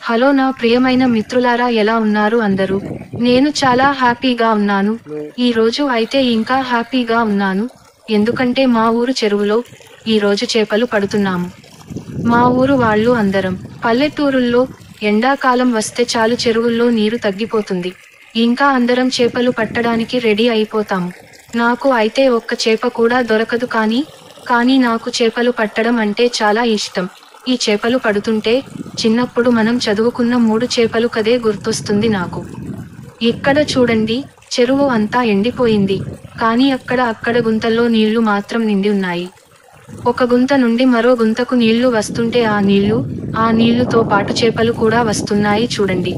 Hello నా ప్రియమైన మిత్రులారా, ఎలా ఉన్నారు అందరూ? నేను చాలా హ్యాపీగా ఉన్నాను. ఈ రోజు అయితే ఇంకా హ్యాపీగా ఉన్నాను, ఎందుకంటే మా ఊరు చెరువులో ఈ రోజు చేపలు పడుతున్నాము. మా ఊరు వాళ్ళు అందరం. పల్లెటూరుల్లో ఎండాకాలం వస్తే చాలు చెరువుల్లో నీరు తగ్గిపోతుంది. ఇంకా అందరం చేపలు పట్టడానికి రెడీ అయిపోతాము. నాకు అయితే ఒక్క చేప కూడా దొరకదు, కానీ నాకు చేపలు పట్టడం అంటే చాలా ఇష్టం. ఈ చేపలు పడుతుంటే చిన్నప్పుడు మనం చదువుకున్న 3 చేపలు కథే గుర్తొస్తుంది నాకు. ఇక్కడ చూడండి, చెరువు అంతా ఎండిపోయింది, కానీ అక్కడ గుంతల్లో నీళ్లు మాత్రం నిండి ఉన్నాయి. ఒక గుంత నుండి మరో గుంతకు నీళ్లు వస్తుంటే ఆ నీళ్లుతో పాటు చేపలు కూడా వస్తున్నాయి చూడండి.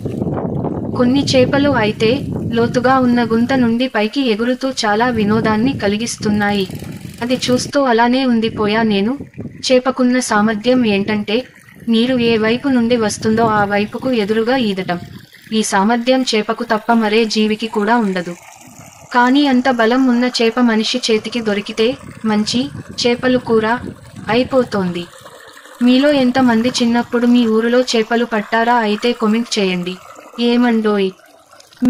కొన్ని చేపలు అయితే లోతుగా ఉన్న గుంత నుండి పైకి ఎగురుతూ చాలా వినోదాన్ని కలిగిస్తున్నాయి. అది చూస్తూ అలానే ఉండిపోయా నేను. చేపకున్న సామర్థ్యం ఏంటంటే నీరు ఏ వైపు నుండి వస్తుందో ఆ వైపుకు ఎదురుగా ఈదటం. ఈ సామర్థ్యం చేపకు తప్ప మరే జీవికి కూడా ఉండదు. కానీ అంత బలం ఉన్న చేప మనిషి చేతికి దొరికితే మంచి చేపలు కూర అయిపోతోంది. మీలో ఎంతమంది చిన్నప్పుడు మీ ఊరిలో చేపలు పట్టారా? అయితే కామెంట్ చేయండి. ఏమండోయ్,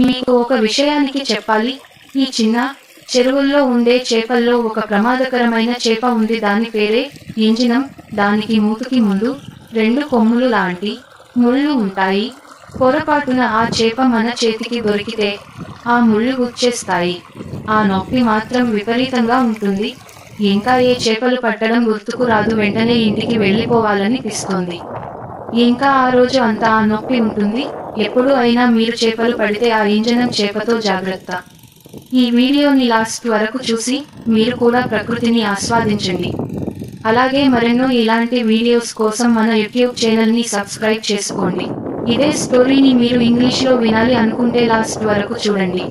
మీకు ఒక విషయానికి చెప్పాలి. ఈ చిన్న చెరువుల్లో ఉండే చేపల్లో ఒక ప్రమాదకరమైన చేప ఉంది. దాని పేరే ఎంజినం. దానికి మూతికి ముందు 2 కొమ్ములు లాంటి ముళ్ళు ఉంటాయి. పొరపాటున ఆ చేప మన చేతికి దొరికితే ఆ ముళ్ళు గుచ్చేస్తాయి. ఆ నొప్పి మాత్రం విపరీతంగా ఉంటుంది. ఇంకా ఏ చేపలు పట్టడం గుర్తుకు రాదు, వెంటనే ఇంటికి వెళ్ళిపోవాలనిపిస్తోంది. ఇంకా ఆ రోజు అంతా ఆ నొప్పి ఉంటుంది. ఎప్పుడు అయినా మీరు చేపలు పడితే ఆ ఎంజినం చేపతో జాగ్రత్త. ఈ వీడియోని లాస్ట్ వరకు చూసి మీరు కూడా ప్రకృతిని ఆస్వాదించండి. అలాగే మరెన్నో ఇలాంటి వీడియోస్ కోసం మన యూట్యూబ్ ఛానల్ని సబ్స్క్రైబ్ చేసుకోండి. ఇదే స్టోరీని మీరు ఇంగ్లీష్లో వినాలి అనుకుంటే లాస్ట్ వరకు చూడండి.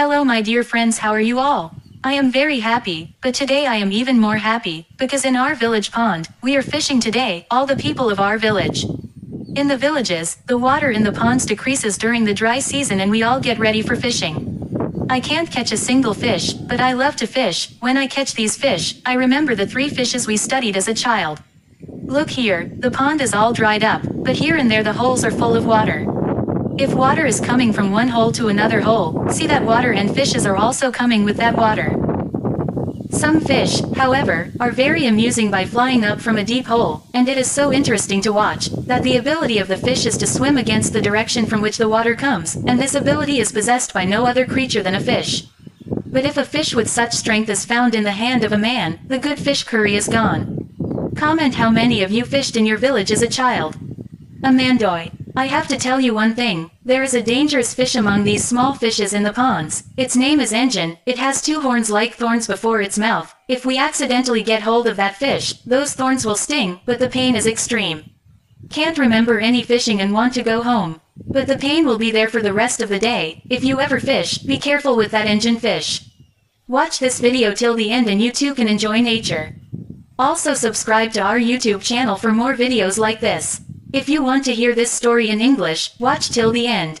Hello my dear friends, how are you all? I am very happy, but today I am even more happy, because in our village pond, we are fishing today, all the people of our village. In the villages, the water in the ponds decreases during the dry season and we all get ready for fishing. I can't catch a single fish, but I love to fish. When I catch these fish, I remember the 3 fishes we studied as a child. Look here, the pond is all dried up, but here and there the holes are full of water. If water is coming from one hole to another hole, see that water and fishes are also coming with that water. Some fish, however, are very amusing by flying up from a deep hole, and it is so interesting to watch, that the ability of the fish is to swim against the direction from which the water comes, and this ability is possessed by no other creature than a fish. But if a fish with such strength is found in the hand of a man, the good fish curry is gone. Comment how many of you fished in your village as a child. Amandoy, I have to tell you one thing, there is a dangerous fish among these small fishes in the ponds. Its name is engine. It has 2 horns like thorns before its mouth. If we accidentally get hold of that fish, those thorns will sting, but the pain is extreme. Can't remember any fishing and want to go home. But the pain will be there for the rest of the day. If you ever fish, be careful with that engine fish. Watch this video till the end and you too can enjoy nature. Also subscribe to our YouTube channel for more videos like this. If you want to hear this story in English, watch till the end.